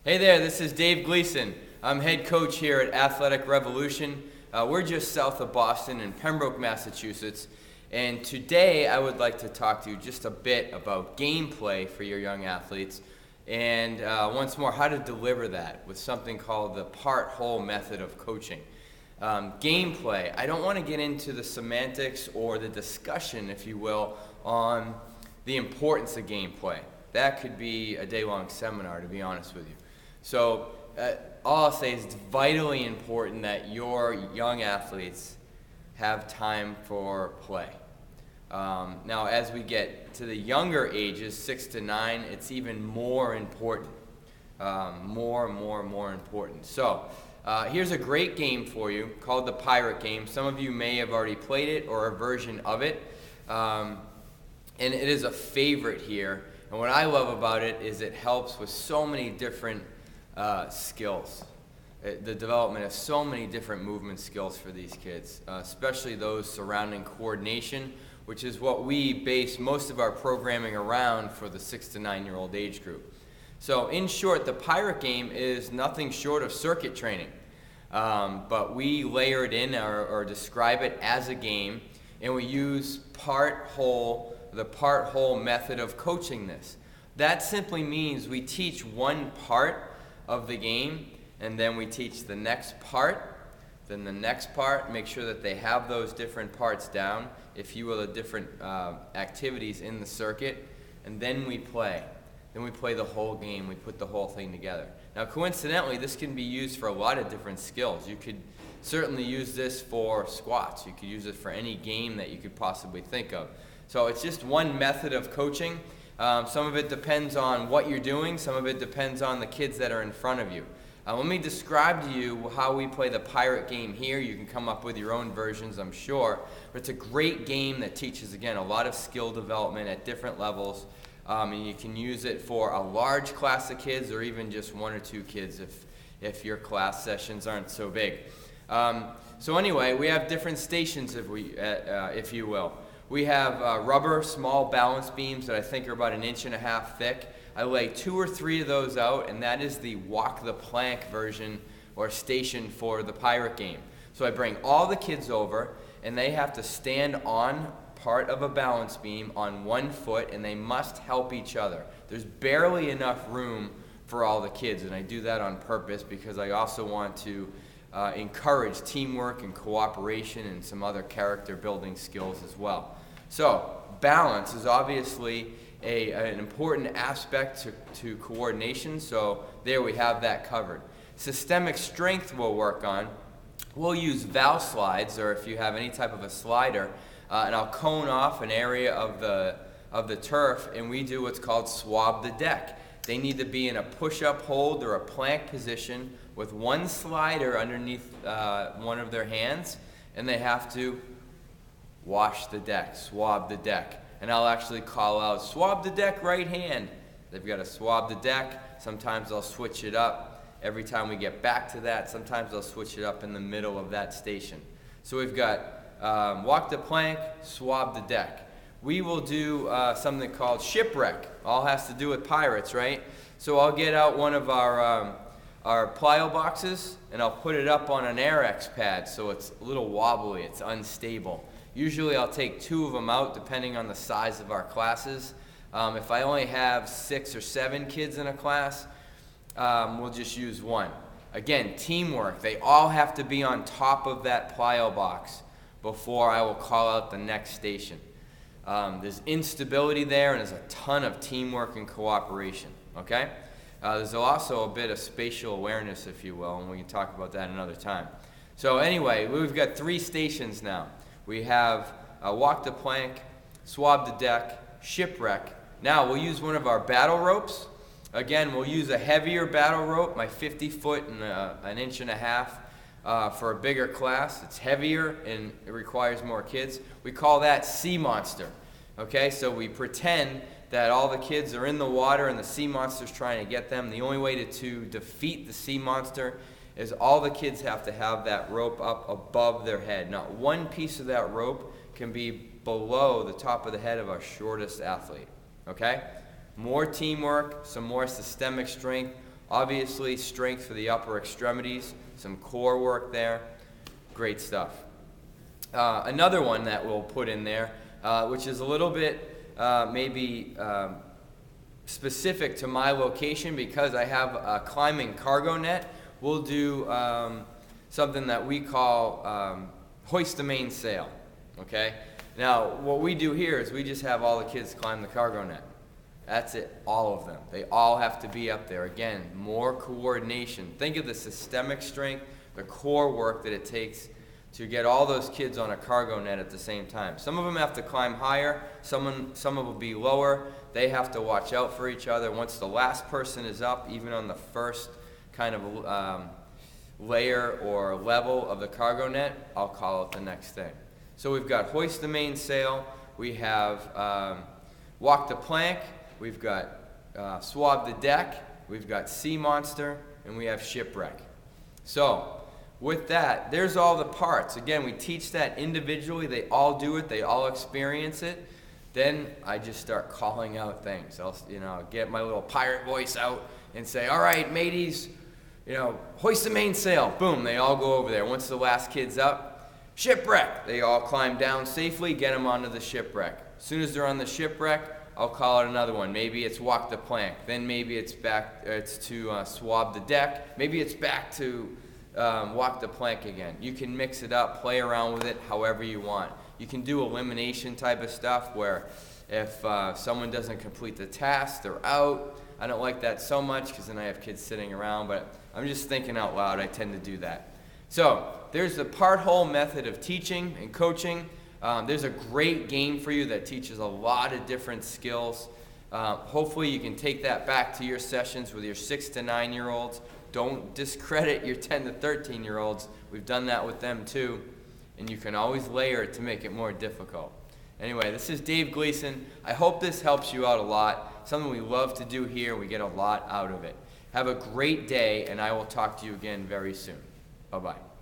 Hey there, this is Dave Gleason. I'm head coach here at Athletic Revolution. We're just south of Boston in Pembroke, Massachusetts. And today I would like to talk to you just a bit about gameplay for your young athletes. And once more, how to deliver that with something called the part-whole method of coaching. Gameplay, I don't want to get into the semantics or the discussion, if you will, on the importance of gameplay. That could be a day-long seminar, to be honest with you. So all I'll say is it's vitally important that your young athletes have time for play. Now, as we get to the younger ages, 6 to 9, it's even more important. More important. So here's a great game for you called the Pirate Game. Some of you may have already played it or a version of it. And it is a favorite here. And what I love about it is it helps with so many different skills. The development of so many different movement skills for these kids, especially those surrounding coordination, which is what we base most of our programming around for the 6 to 9 year old age group. So in short, the Pirate Game is nothing short of circuit training, but we layer it in or describe it as a game, and we use the part-whole method of coaching this. That simply means we teach one part of the game, and then we teach the next part, then the next part, make sure that they have those different parts down, if you will, the different activities in the circuit, and then we play. Then we play the whole game, we put the whole thing together. Now coincidentally, this can be used for a lot of different skills. You could certainly use this for squats. You could use it for any game that you could possibly think of. So it's just one method of coaching. Some of it depends on what you're doing. Some of it depends on the kids that are in front of you. Let me describe to you how we play the Pirate Game here. You can come up with your own versions, I'm sure. But it's a great game that teaches, again, a lot of skill development at different levels. And you can use it for a large class of kids or even just one or two kids if your class sessions aren't so big. So anyway, we have different stations, if you will. We have rubber small balance beams that I think are about 1.5 inches thick. I lay 2 or 3 of those out, and that is the walk the plank version or station for the Pirate Game. So I bring all the kids over, and they have to stand on part of a balance beam on one foot, and they must help each other. There's barely enough room for all the kids, and I do that on purpose because I also want to encourage teamwork and cooperation and some other character building skills as well. So balance is obviously an important aspect to coordination, so there we have that covered. Systemic strength we'll work on. We'll use valve slides, or if you have any type of a slider, and I'll cone off an area of the turf, and we do what's called swab the deck. They need to be in a push-up hold or a plank position with one slider underneath one of their hands, and they have to wash the deck, swab the deck. And I'll actually call out, swab the deck right hand. They've got to swab the deck. Sometimes I'll switch it up every time we get back to that. Sometimes I'll switch it up in the middle of that station. So we've got walk the plank, swab the deck. We will do something called shipwreck. All has to do with pirates, right? So I'll get out one of our plyo boxes, and I'll put it up on an Air-X pad so it's a little wobbly, it's unstable. Usually I'll take 2 of them out depending on the size of our classes. If I only have 6 or 7 kids in a class, we'll just use 1. Again, teamwork. They all have to be on top of that plyo box before I will call out the next station. There's instability there, and there's a ton of teamwork and cooperation, okay? There's also a bit of spatial awareness, if you will, and we can talk about that another time. So anyway, we've got 3 stations now. We have walk the plank, swab the deck, shipwreck. Now we'll use one of our battle ropes. Again, we'll use a heavier battle rope, my 50-foot and 1.5 inches for a bigger class. It's heavier and it requires more kids. We call that sea monster. Okay, so we pretend that all the kids are in the water and the sea monster's trying to get them. The only way to defeat the sea monster is all the kids have to have that rope up above their head. Not one piece of that rope can be below the top of the head of our shortest athlete. Okay? More teamwork, some more systemic strength, Obviously, strength for the upper extremities, some core work there. Great stuff. Another one that we'll put in there, which is a little bit maybe specific to my location because I have a climbing cargo net, we'll do something that we call hoist the mainsail, okay? Now, what we do here is we just have all the kids climb the cargo net. That's it, all of them. They all have to be up there. Again, more coordination. Think of the systemic strength, the core work that it takes to get all those kids on a cargo net at the same time. Some of them have to climb higher, some of them will be lower. They have to watch out for each other. Once the last person is up, even on the first kind of layer or level of the cargo net, I'll call it the next thing. So we've got hoist the mainsail, we have walk the plank, we've got swab the deck, we've got sea monster, and we have shipwreck. So with that, there's all the parts. Again, we teach that individually. They all do it. They all experience it. Then I just start calling out things. I'll get my little pirate voice out and say, all right, mateys, hoist the mainsail. Boom, they all go over there. Once the last kid's up, shipwreck. They all climb down safely, get them onto the shipwreck. As soon as they're on the shipwreck, I'll call it another one. Maybe it's walk the plank. Then maybe it's to swab the deck. Maybe it's back to walk the plank again. You can mix it up, play around with it however you want. You can do elimination type of stuff where if someone doesn't complete the task, they're out. I don't like that so much because then I have kids sitting around, but I'm just thinking out loud. I tend to do that. So there's the part-whole method of teaching and coaching. There's a great game for you that teaches a lot of different skills. Hopefully you can take that back to your sessions with your 6 to 9-year-olds. Don't discredit your 10 to 13-year-olds. We've done that with them too. And you can always layer it to make it more difficult. Anyway, this is Dave Gleason. I hope this helps you out a lot. Something we love to do here. We get a lot out of it. Have a great day, and I will talk to you again very soon. Bye-bye.